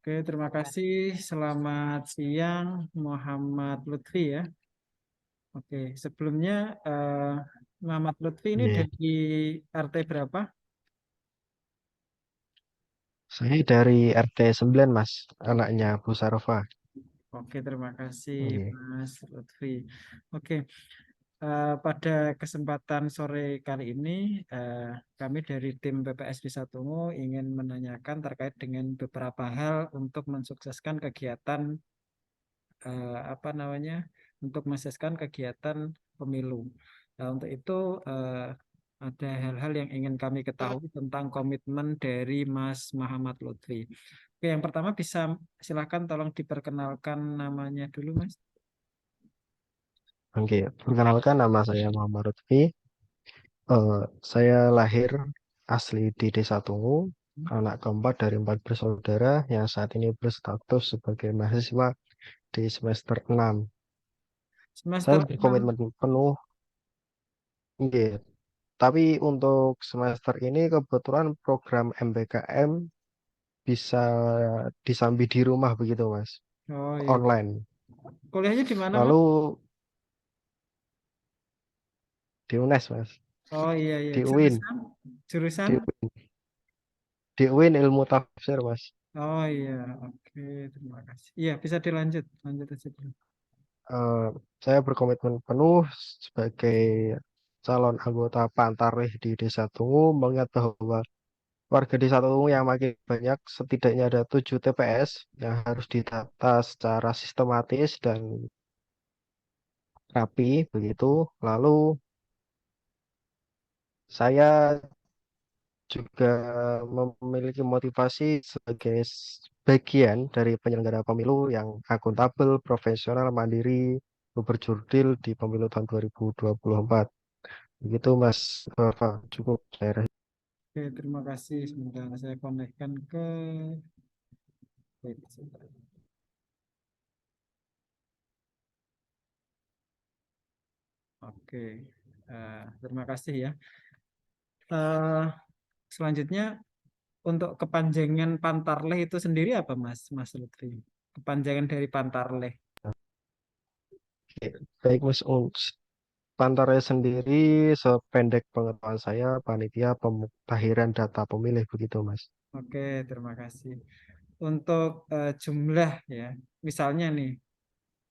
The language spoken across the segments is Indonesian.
Oke, terima kasih. Selamat siang, Muhammad Lutfi ya. Oke, sebelumnya Muhammad Lutfi ini Iya, dari RT berapa? saya dari RT 9 Mas, anaknya Bu Sarofa. Oke, terima kasih Iya. Mas Lutfi. Oke, pada kesempatan sore kali ini eh, kami dari tim PPS Desa Tungu ingin menanyakan terkait dengan beberapa hal untuk mensukseskan kegiatan apa namanya untuk mensukseskan kegiatan pemilu. Nah, untuk itu ada hal-hal yang ingin kami ketahui tentang komitmen dari Mas Muhammad Lutfi. Oke, yang pertama bisa silakan tolong diperkenalkan namanya dulu, Mas. Oke, perkenalkan nama saya Muhammad Lutfi. Saya lahir asli di Desa Tungu, anak keempat dari 4 bersaudara yang saat ini berstatus sebagai mahasiswa di semester 6. Saya Semester 6. berkomitmen penuh, iya. Tapi untuk semester ini kebetulan program MBKM bisa disambi di rumah begitu, Mas, Oh iya. online. Kuliahnya di mana, Mas? Lalu di UNES, Mas, Oh iya iya. di UIN. Jurusan? Jurusan? Di Di UIN ilmu tafsir, Mas. Oh iya. Oke, terima kasih. Iya, bisa dilanjut. Lanjut aja dulu. Eh, saya berkomitmen penuh sebagai calon anggota Pantarlih di Desa Tungu, mengingat bahwa warga Desa Tungu yang makin banyak, setidaknya ada 7 TPS yang harus ditata secara sistematis dan rapi, begitu. Lalu saya juga memiliki motivasi sebagai bagian dari penyelenggara pemilu yang akuntabel, profesional, mandiri, berjurdil di pemilu tahun 2024. Begitu Mas Rafa, cukup saya rasa. Oke, terima kasih. Semoga saya konekkan ke. Oke, terima kasih ya. Eh, Selanjutnya untuk kepanjangan Pantarleh itu sendiri apa Mas, Mas Lutfi? Kepanjangan dari Pantarleh. Oke, baik Mas, Pantarnya sendiri sependek pengetahuan saya panitia pemutahiran data pemilih begitu Mas. Oke, terima kasih. Untuk jumlah ya, misalnya nih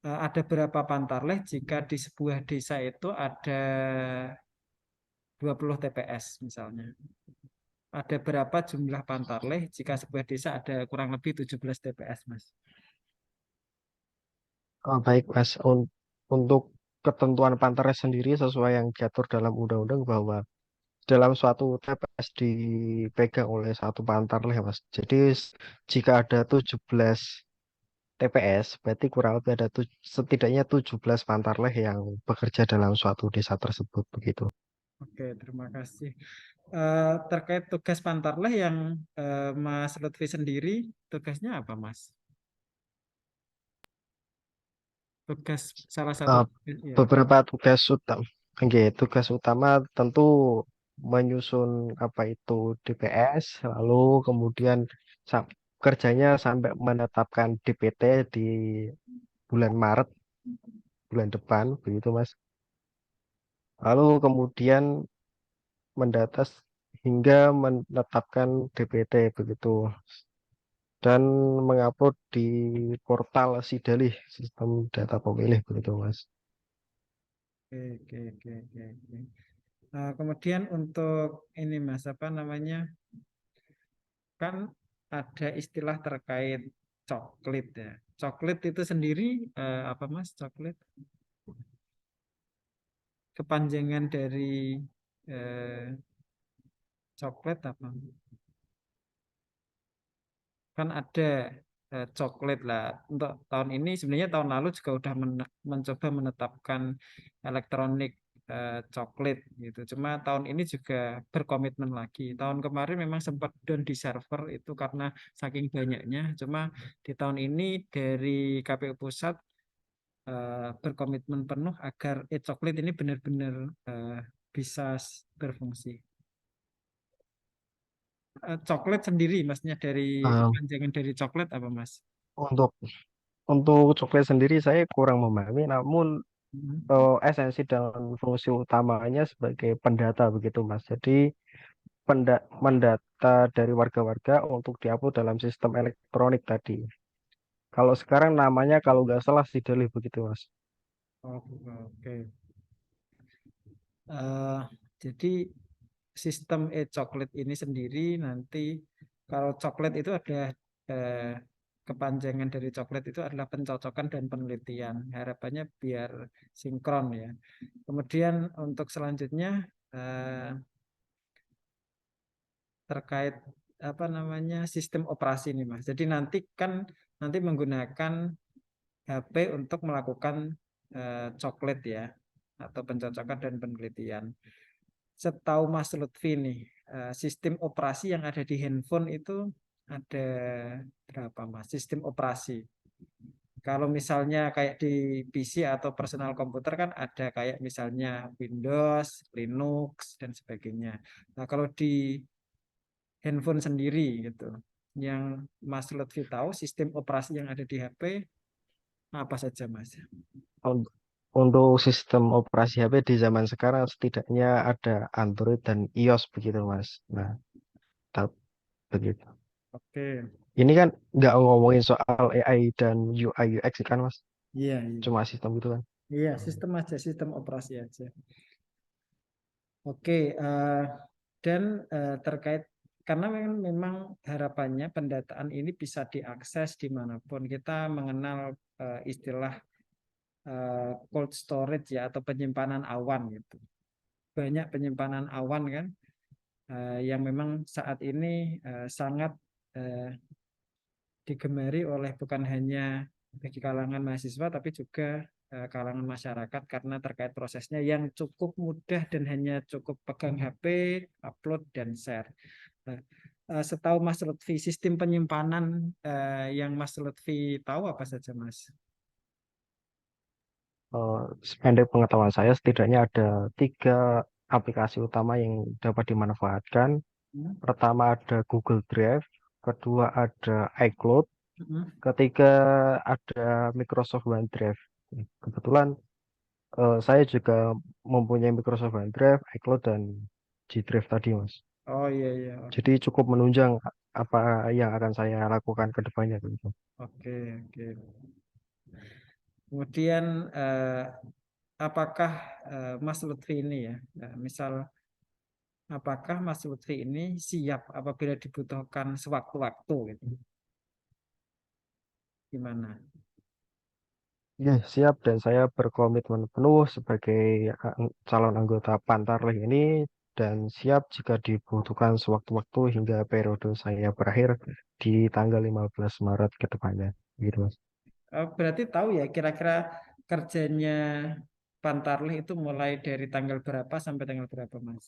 ada berapa Pantarleh jika di sebuah desa itu ada 20 TPS misalnya. Ada berapa jumlah Pantarleh jika sebuah desa ada kurang lebih 17 TPS, Mas? Oh, baik Mas, untuk ketentuan Pantarnya sendiri sesuai yang diatur dalam undang-undang bahwa dalam suatu TPS dipegang oleh satu pantarlih Mas. Jadi jika ada 17 TPS, berarti kurang lebih ada setidaknya 17 pantarlih yang bekerja dalam suatu desa tersebut begitu. Oke, terima kasih. Terkait tugas Pantarleh yang Mas Lutfi sendiri, tugasnya apa, Mas? Tugas salah satu Eh, ya. Beberapa tugas utama, oke, tugas utama tentu menyusun apa itu DPS, lalu kemudian sa- kerjanya sampai menetapkan DPT di bulan Maret bulan depan begitu Mas. Lalu kemudian mendata hingga menetapkan DPT begitu dan mengupload di portal Sidalih sistem data pemilih begitu Mas. Oke, oke, oke, oke, oke. Kemudian untuk ini, Mas, apa namanya? Kan ada istilah terkait coklit ya. Coklit itu sendiri apa, Mas? Coklit kepanjangan dari eh, coklat apa? Kan ada coklat lah untuk tahun ini, sebenarnya tahun lalu juga udah mencoba menetapkan elektronik coklat gitu, cuma tahun ini juga berkomitmen lagi. Tahun kemarin memang sempat down di server itu karena saking banyaknya, cuma di tahun ini dari KPU Pusat berkomitmen penuh agar coklat ini benar-benar bisa berfungsi. Coklat sendiri, maksudnya dari Um, kepanjangan dari coklat apa Mas? untuk coklat sendiri saya kurang memahami, namun Hmm. esensi dan fungsi utamanya sebagai pendata begitu Mas. Jadi mendata dari warga-warga untuk diupload dalam sistem elektronik tadi. Kalau sekarang namanya kalau nggak salah Sidalih begitu Mas. Oh, oke. Eh, jadi sistem e-coklat ini sendiri nanti, kalau coklat itu ada eh, kepanjangan dari coklat itu adalah pencocokan dan penelitian. Harapannya biar sinkron ya. Kemudian untuk selanjutnya eh, terkait apa namanya sistem operasi nih Mas. Jadi nanti menggunakan HP untuk melakukan coklat ya, atau pencocokan dan penelitian. Setahu Mas Lutfi nih, sistem operasi yang ada di handphone itu ada berapa Mas? Sistem operasi. Kalau misalnya kayak di PC atau personal komputer kan ada kayak misalnya Windows, Linux, dan sebagainya. Nah, kalau di handphone sendiri gitu, yang Mas Lutfi tahu sistem operasi yang ada di HP apa saja Mas? Un- Untuk sistem operasi HP di zaman sekarang setidaknya ada Android dan iOS begitu Mas. Nah, tak begitu. Oke, Ini kan nggak ngomongin soal AI dan UI UX kan Mas, iya, iya. cuma sistem gitu kan. Iya, sistem aja, sistem operasi aja. Oke, dan terkait karena memang harapannya pendataan ini bisa diakses dimanapun. Kita mengenal istilah cold storage ya atau penyimpanan awan gitu. Banyak penyimpanan awan kan yang memang saat ini sangat eh, digemari oleh bukan hanya bagi kalangan mahasiswa tapi juga kalangan masyarakat karena terkait prosesnya yang cukup mudah dan hanya cukup pegang HP, upload dan share. Nah, setahu Mas Lutfi, sistem penyimpanan yang Mas Lutfi tahu apa saja, Mas? Sependek pengetahuan saya setidaknya ada 3 aplikasi utama yang dapat dimanfaatkan. Hmm? Pertama ada Google Drive, kedua ada iCloud, Hmm? ketiga ada Microsoft OneDrive. Kebetulan saya juga mempunyai Microsoft OneDrive, iCloud, dan G Drive tadi, Mas. Oh iya iya, Jadi cukup menunjang apa yang akan saya lakukan ke depannya gitu. oke oke. Kemudian apakah Mas Lutfi ini ya, misal apakah Mas Lutfi ini siap apabila dibutuhkan sewaktu-waktu gitu? Gimana? Ya, siap dan saya berkomitmen penuh sebagai calon anggota Pantarlih ini dan siap jika dibutuhkan sewaktu-waktu hingga periode saya berakhir di tanggal 15 Maret ke depannya. Gitu, Mas. Berarti tahu ya kira-kira kerjanya Pantarlih itu mulai dari tanggal berapa sampai tanggal berapa, Mas?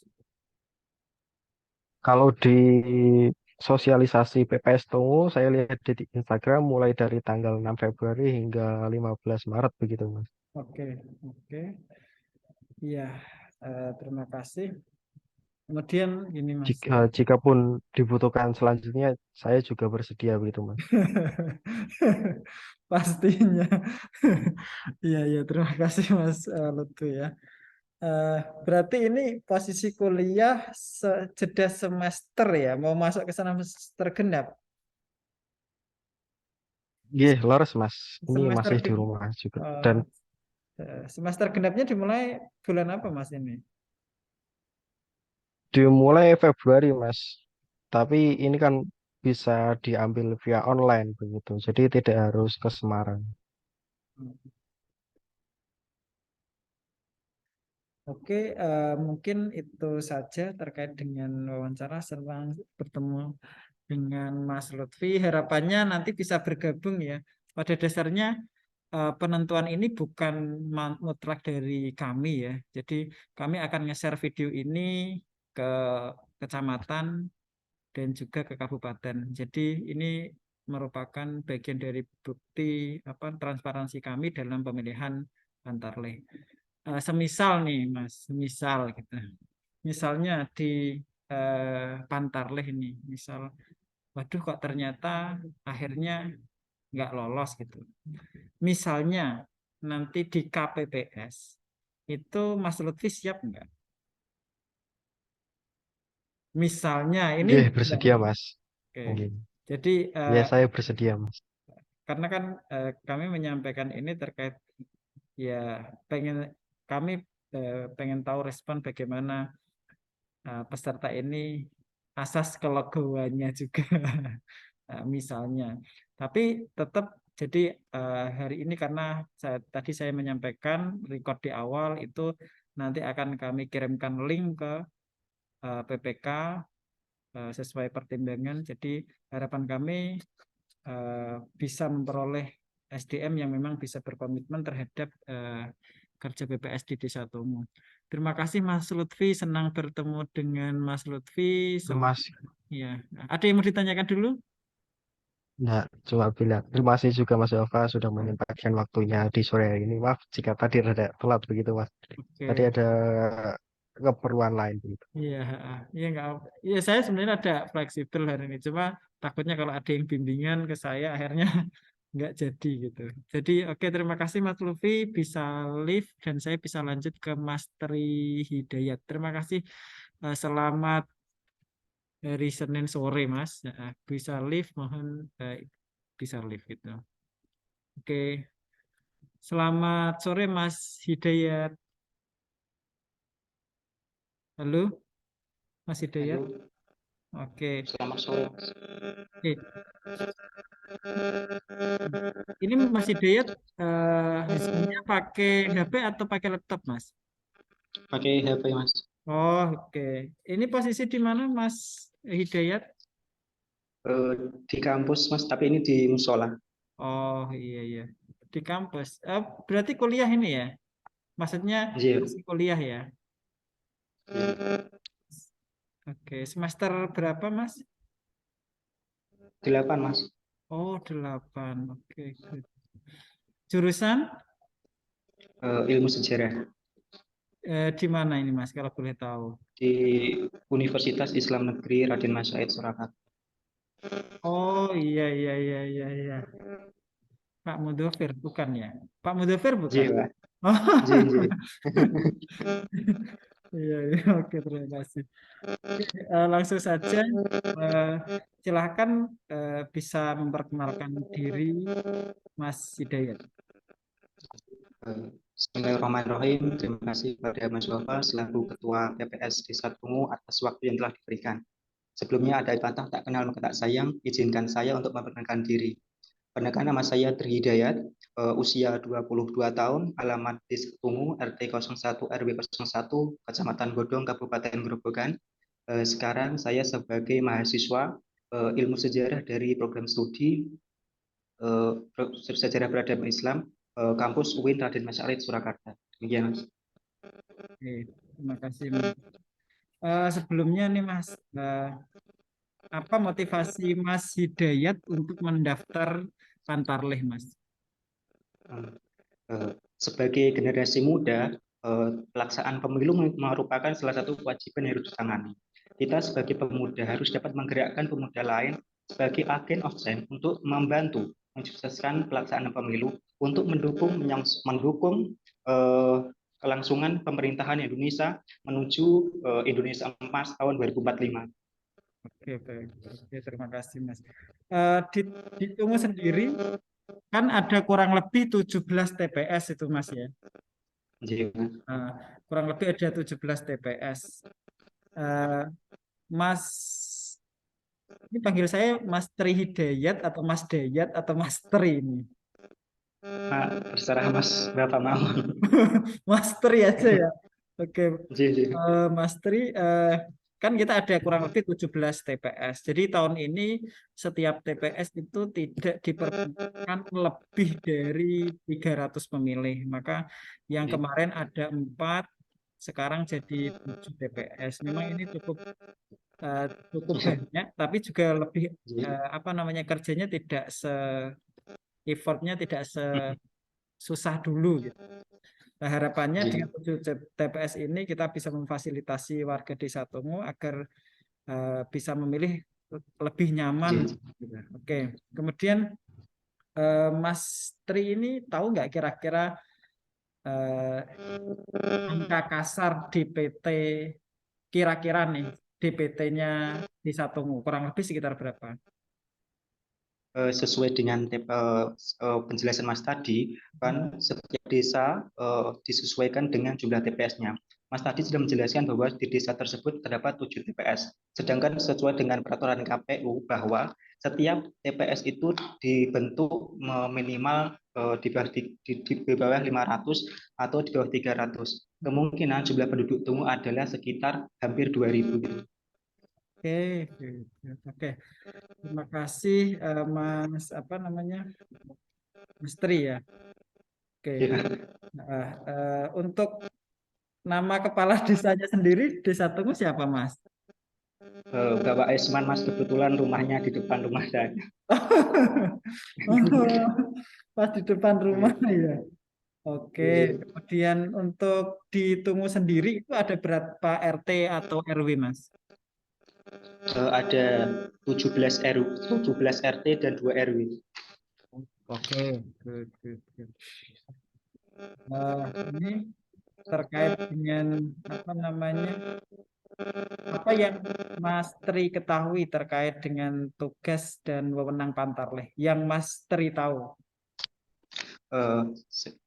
Kalau di sosialisasi PPS Tungu, saya lihat di Instagram mulai dari tanggal 6 Februari hingga 15 Maret begitu, Mas. Oke, oke. Iya, terima kasih. Kemudian ini, Mas. Jika pun dibutuhkan selanjutnya, saya juga bersedia begitu, Mas. Pastinya. Iya, iya, terima kasih Mas Lutfi ya. Eh, Berarti ini posisi kuliah jeda semester ya, mau masuk ke semester genap. Iya, lores, Mas. Ini Semester masih di gen- rumah juga. Dan eh, semester genapnya dimulai bulan apa Mas ini? dimulai Februari, Mas. Tapi ini kan bisa diambil via online begitu. Jadi tidak harus ke Semarang. Oke, mungkin itu saja terkait dengan wawancara. Senang bertemu dengan Mas Lutfi. Harapannya nanti bisa bergabung ya. Pada dasarnya penentuan ini bukan mutlak dari kami ya. Jadi kami akan nge-share video ini ke kecamatan dan juga ke kabupaten. Jadi ini merupakan bagian dari bukti apa transparansi kami dalam pemilihan Antarleh. Semisal nih Mas, semisal gitu. Misalnya di Pantarlih ini. Misal, waduh kok ternyata akhirnya nggak lolos gitu. Misalnya nanti di KPPS itu Mas Lutfi siap nggak? Misalnya ini Oke, nggak bersedia nih. Mas. Oke. Oke. Jadi Ya, saya bersedia Mas. karena kan kami menyampaikan ini terkait ya pengen kami pengen tahu respon bagaimana peserta ini asas kelegowoannya juga. Misalnya. Tapi tetap jadi hari ini karena tadi saya menyampaikan record di awal itu nanti akan kami kirimkan link ke PPK sesuai pertimbangan. Jadi harapan kami bisa memperoleh SDM yang memang bisa berkomitmen terhadap kerja BPS di Desa Tomo. Terima kasih Mas Lutfi, senang bertemu dengan Mas Lutfi. Mas, Ya, ada yang mau ditanyakan dulu? nah, cuma bilang terima kasih juga Mas Yova sudah menyempatkan waktunya di sore hari ini. Maaf jika tadi rada telat begitu Mas. Tadi Oke. ada keperluan lain begitu. Iya, iya nggak. Iya saya sebenarnya ada fleksibel hari ini. Cuma takutnya kalau ada yang bimbingan ke saya akhirnya nggak jadi gitu. Jadi oke terima kasih Mas Luffy bisa live dan saya bisa lanjut ke Mas Tri Hidayat. Terima kasih. Selamat hari Senin sore Mas. Bisa live mohon bisa live gitu. Oke. Selamat sore Mas Hidayat. Halo Mas Hidayat. Halo, Oke. selamat sore. Oke. Ini Mas Hidayat Zoom-nya pakai HP atau pakai laptop, Mas? Pakai HP, Mas. Oh, oke. Ini posisi di mana, Mas Hidayat? Eh, di kampus, Mas, tapi ini di musola. Oh, iya, iya. Di kampus. Berarti kuliah ini ya? Maksudnya Iya, masih kuliah ya? Oke. Semester berapa, Mas? 8, Mas. Oh, 8. Oke. Good. Jurusan Ilmu sejarah di mana ini, Mas? Kalau boleh tahu. di Universitas Islam Negeri Raden Mas Said Surakarta. Oh, iya, iya, iya, iya, iya. Pak Mudofir, bukan ya? Pak Mudofir bukan? Iya, Pak. Oh, Iya, iya. iya, iya. Oke, terima kasih. Langsung saja, eh, silahkan bisa memperkenalkan diri Mas Hidayat. Bismillahirrahmanirrahim. Terima kasih kepada Mas Wafa selaku Ketua PPS Desa Tungu atas waktu yang telah diberikan. Sebelumnya ada patah tak kenal maka tak sayang, izinkan saya untuk memperkenalkan diri. Perkenalkan nama saya Trihidayat, usia 22 tahun, alamat Desa Tungu, RT 01 RW 01, Kecamatan Godong, Kabupaten Grobogan. Sekarang saya sebagai mahasiswa ilmu sejarah dari program studi sejarah peradaban Islam kampus UIN Raden Mas Said Surakarta. Demikian, Mas. Oke, terima kasih, Mas. Sebelumnya nih, Mas, apa motivasi Mas Hidayat untuk mendaftar Pantarlih, Mas? Sebagai generasi muda, pelaksanaan pemilu merupakan salah satu kewajiban yang harus ditangani. Kita sebagai pemuda harus dapat menggerakkan pemuda lain sebagai agen of change untuk membantu mensukseskan pelaksanaan pemilu untuk mendukung kelangsungan pemerintahan Indonesia menuju Indonesia Emas tahun 2045. Oke, baik. Oke, terima kasih, Mas. Di Tungu sendiri kan ada kurang lebih 17 TPS itu, Mas ya. Jadi, Nah, kurang lebih ada 17 TPS. Eh, Mas, ini panggil saya Mas Tri Hidayat atau Mas Dayat atau Mas Tri ini. terserah Mas Bapak mau. Mas Tri aja ya. Oke, Jadi, Mas Tri, kan kita ada kurang lebih 17 TPS. Jadi tahun ini setiap TPS itu tidak diperbolehkan lebih dari 300 pemilih. Maka yang kemarin ada 4, sekarang jadi 7 TPS. Memang ini cukup banyak, tapi juga lebih apa namanya kerjanya tidak effortnya tidak sesusah dulu gitu. Nah, harapannya dengan 7 TPS ini kita bisa memfasilitasi warga Desa Tungu agar bisa memilih lebih nyaman. Iya. Gitu. Oke, kemudian Mas Tri ini tahu nggak kira-kira eh, angka kasar DPT kira-kira nih DPT-nya di Satungu kurang lebih sekitar berapa? Sesuai dengan penjelasan Mas tadi, kan setiap desa disesuaikan dengan jumlah TPS-nya. Mas tadi sudah menjelaskan bahwa di desa tersebut terdapat 7 TPS. Sedangkan sesuai dengan peraturan KPU bahwa setiap TPS itu dibentuk minimal di bawah 500 atau di bawah 300. Kemungkinan jumlah penduduk Tungu adalah sekitar hampir 2.000 gitu. Oke, oke. Terima kasih Mas apa namanya Mas Tri ya. Oke. Ya. Nah, untuk nama kepala desanya sendiri Desa Tungu siapa Mas? Bapak Esman, Mas, kebetulan rumahnya di depan rumah saya. Oh, pas di depan rumah ya. Oke, kemudian untuk di Tungu sendiri itu ada berapa RT atau RW Mas? Ada 17 RW, 17 RT dan 2 RW. Oke, good, good, good. Ini terkait dengan apa namanya? Apa yang Mas Tri ketahui terkait dengan tugas dan wewenang Pantarlih yang Mas Tri tahu? Eh,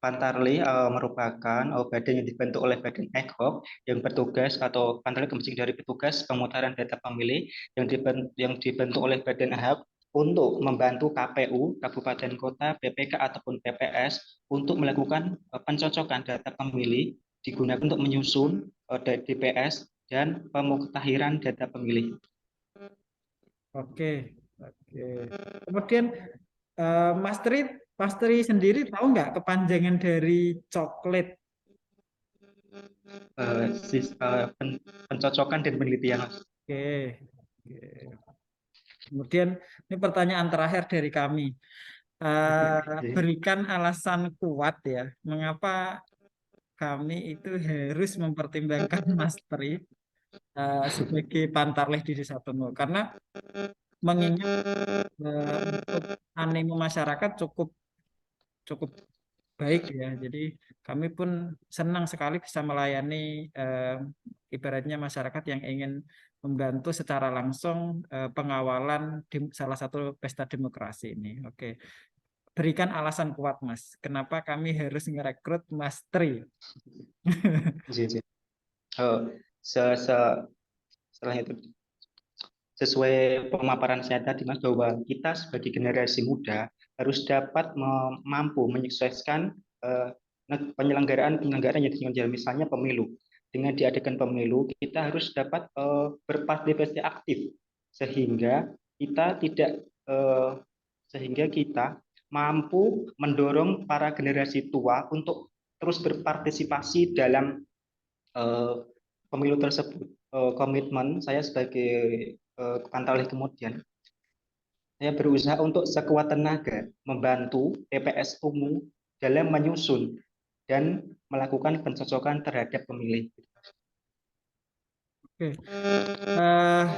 Pantarlih merupakan badan yang dibentuk oleh badan ad hoc yang bertugas, atau Pantarlih kemungkinan dari petugas pemutaran data pemilih yang dibentuk oleh badan ad hoc untuk membantu KPU, Kabupaten Kota, BPK ataupun PPS untuk melakukan pencocokan data pemilih digunakan untuk menyusun DPS dan pemuktahiran data pemilih. Oke, oke. Kemudian Mas Tri sendiri tahu nggak kepanjangan dari coklat? Pencocokan dan penelitian. Oke, oke. Kemudian ini pertanyaan terakhir dari kami. Berikan alasan kuat ya, mengapa kami itu harus mempertimbangkan Mas Tri sebagai Pantarlih di Desa Tungo. Karena mengingat untuk animo masyarakat cukup cukup baik ya. Jadi kami pun senang sekali bisa melayani ibaratnya masyarakat yang ingin membantu secara langsung pengawalan di salah satu pesta demokrasi ini. Oke. Berikan alasan kuat, Mas. Kenapa kami harus merekrut Mas Tri? Jadi, setelah itu, sesuai pemaparan saya tadi, Mas, bahwa kita sebagai generasi muda harus dapat mampu menyesuaikan penyelenggaraan yang diselenggarakan, misalnya pemilu. Dengan diadakan pemilu, kita harus dapat berpartisipasi aktif sehingga kita tidak sehingga kita mampu mendorong para generasi tua untuk terus berpartisipasi dalam pemilu tersebut. Komitmen saya sebagai Pantarlih kemudian, saya berusaha untuk sekuat tenaga membantu TPS Tungu dalam menyusun dan melakukan pencocokan terhadap pemilih. Oke,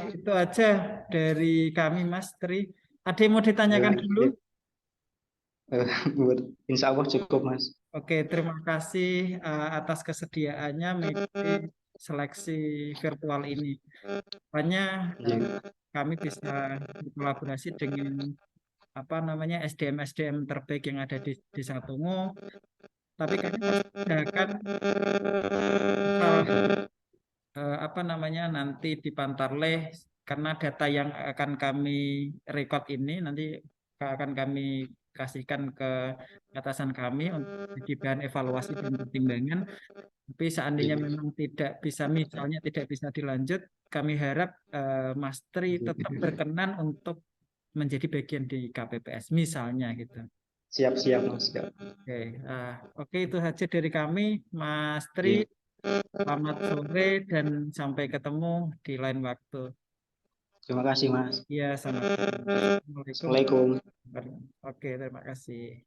itu aja dari kami, Mas Tri. Ada yang mau ditanyakan dulu? Insya Allah cukup, Mas. Oke, terima kasih atas kesediaannya mengikuti seleksi virtual ini. Hanya kami bisa berkolaborasi dengan apa namanya SDM terbaik yang ada di Desa Tungo. Tapi kami akan apa namanya nanti di Pantarleh karena data yang akan kami record ini nanti akan kami kasihkan ke atasan kami untuk jadi bahan evaluasi dan pertimbangan. Tapi seandainya memang tidak bisa, misalnya tidak bisa dilanjut, kami harap Mas Tri tetap berkenan untuk menjadi bagian di KPPS misalnya gitu. Siap-siap, Mas. Siap. Oke, oke itu saja dari kami, Mas Tri. Iya. Selamat sore dan sampai ketemu di lain waktu. Terima kasih, Mas. Ya, sama. Assalamualaikum. Assalamualaikum. Oke, terima kasih.